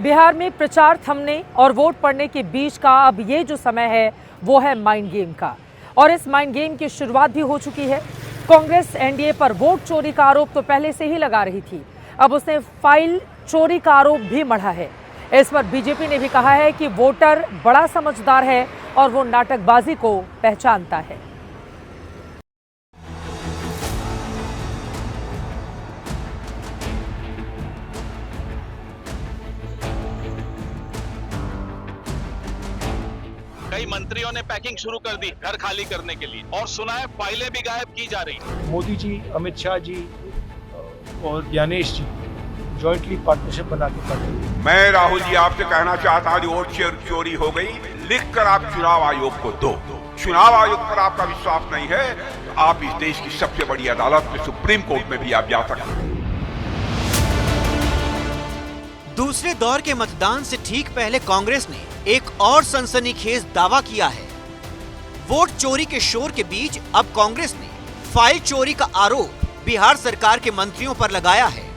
बिहार में प्रचार थमने और वोट पड़ने के बीच का अब ये जो समय है वो है माइंड गेम का, और इस माइंड गेम की शुरुआत भी हो चुकी है। कांग्रेस एनडीए पर वोट चोरी का आरोप तो पहले से ही लगा रही थी, अब उसने फाइल चोरी का आरोप भी मढ़ा है। इस पर बीजेपी ने भी कहा है कि वोटर बड़ा समझदार है और वो नाटकबाजी को पहचानता है। कई मंत्रियों ने पैकिंग शुरू कर दी घर खाली करने के लिए, और सुना है फाइलें भी गायब की जा रही। मोदी जी, अमित शाह जी और ज्ञानेश जी जॉइंटली पार्टनरशिप बना के करते हैं। मैं राहुल जी आपसे कहना चाहता हूं, वोट चोरी हो गई, लिखकर आप चुनाव आयोग को दो। चुनाव आयोग पर आपका विश्वास नहीं है तो आप इस देश की सबसे बड़ी अदालत में, सुप्रीम कोर्ट में भी आप जा सकते हैं। दूसरे दौर के मतदान से ठीक पहले कांग्रेस ने एक और सनसनीखेज दावा किया है। वोट चोरी के शोर के बीच अब कांग्रेस ने फाइल चोरी का आरोप बिहार सरकार के मंत्रियों पर लगाया है।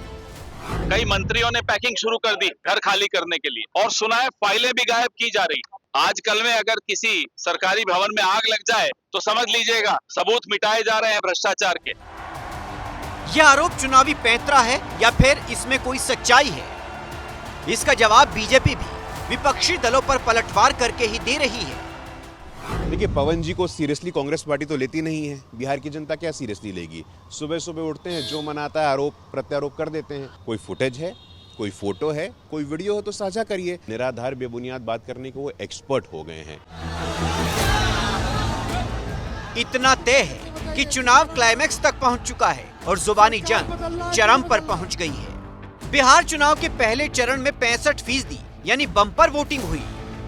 कई मंत्रियों ने पैकिंग शुरू कर दी घर खाली करने के लिए, और सुना है फाइलें भी गायब की जा रही। आजकल में अगर किसी सरकारी भवन में आग लग जाए तो समझ लीजिएगा सबूत मिटाए जा रहे हैं भ्रष्टाचार के। यह आरोप चुनावी पैंतरा है या फिर इसमें कोई सच्चाई है? इसका जवाब बीजेपी भी विपक्षी दलों पर पलटवार करके ही दे रही है। देखिए, पवन जी को सीरियसली कांग्रेस पार्टी तो लेती नहीं है। बिहार की जनता क्या सीरियसली लेगी? सुबह सुबह उठते हैं, जो मन आता है आरोप प्रत्यारोप कर देते हैं। कोई फुटेज है, कोई फोटो है, कोई वीडियो हो तो साझा करिए। निराधार बेबुनियाद बात करने को वो एक्सपर्ट हो गए हैं। इतना तय है कि चुनाव क्लाइमैक्स तक पहुंच चुका है और जुबानी जंग चरम पर पहुंच गई है। बिहार चुनाव के पहले चरण में 65% यानी बम्पर वोटिंग हुई।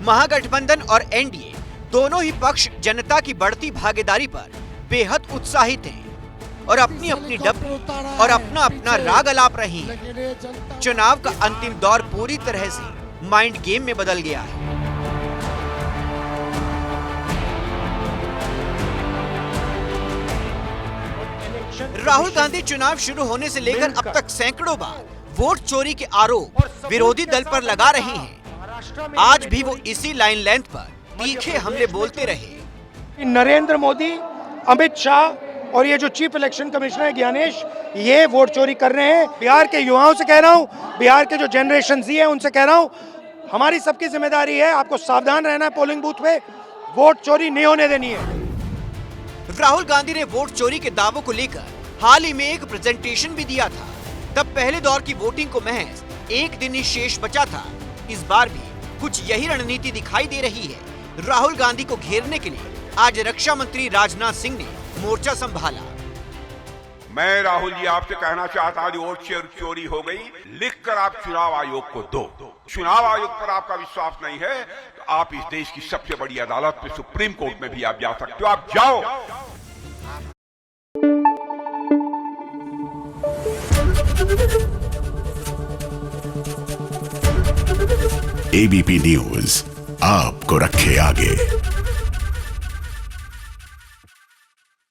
महागठबंधन और एनडीए दोनों ही पक्ष जनता की बढ़ती भागीदारी पर बेहद उत्साहित हैं और अपनी अपनी डब्बी और अपना अपना राग अलाप रही हैं। चुनाव का अंतिम दौर पूरी तरह से माइंड गेम में बदल गया है। राहुल गांधी चुनाव शुरू होने से लेकर अब तक सैकड़ों बार वोट चोरी के आरोप विरोधी दल पर लगा रहे हैं। आज भी वो इसी लाइन लेंथ पर तीखे हमले बोलते रहे। नरेंद्र मोदी, अमित शाह और ये जो चीफ इलेक्शन कमिश्नर है ज्ञानेश, ये वोट चोरी कर रहे हैं। बिहार के युवाओं से कह रहा हूँ, बिहार के जो जनरेशन जी है उनसे कह रहा हूँ, हमारी सबकी जिम्मेदारी है, आपको सावधान रहना है। पोलिंग बूथ पे वोट चोरी नहीं होने देनी है। राहुल गांधी ने वोट चोरी के दावों को लेकर हाल ही में एक प्रेजेंटेशन भी दिया था। तब पहले दौर की वोटिंग को महज एक दिन ही शेष बचा था। इस बार भी कुछ यही रणनीति दिखाई दे रही है। राहुल गांधी को घेरने के लिए आज रक्षा मंत्री राजनाथ सिंह ने मोर्चा संभाला। मैं राहुल जी आपसे कहना चाहता हूं, वोट चोरी हो गई, लिखकर आप चुनाव आयोग को दो। चुनाव आयोग पर आपका विश्वास नहीं है तो आप इस देश की सबसे बड़ी अदालत में, सुप्रीम कोर्ट में भी आप जा सकते हो। आप जाओ। एबीपी न्यूज आपको रखे आगे।